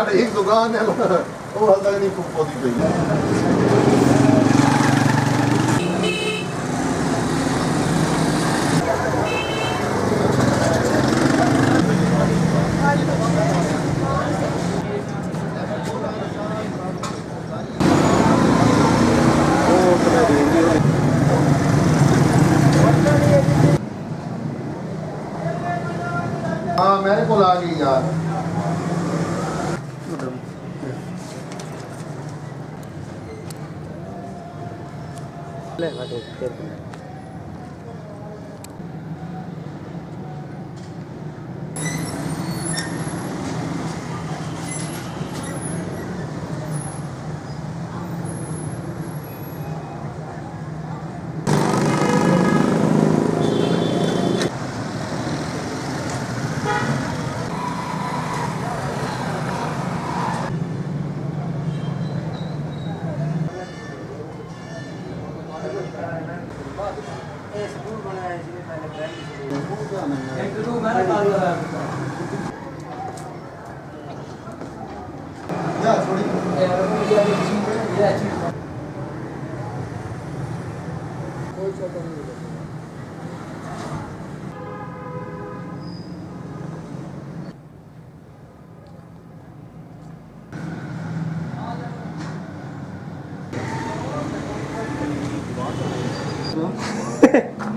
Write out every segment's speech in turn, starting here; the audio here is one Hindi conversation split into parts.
साढ़े एक दुकान है वो हाल तक नहीं पहुंची पई हाँ मेरे को आ गई यार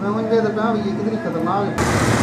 मैं मुझे तो ये कितनी खतरनाक है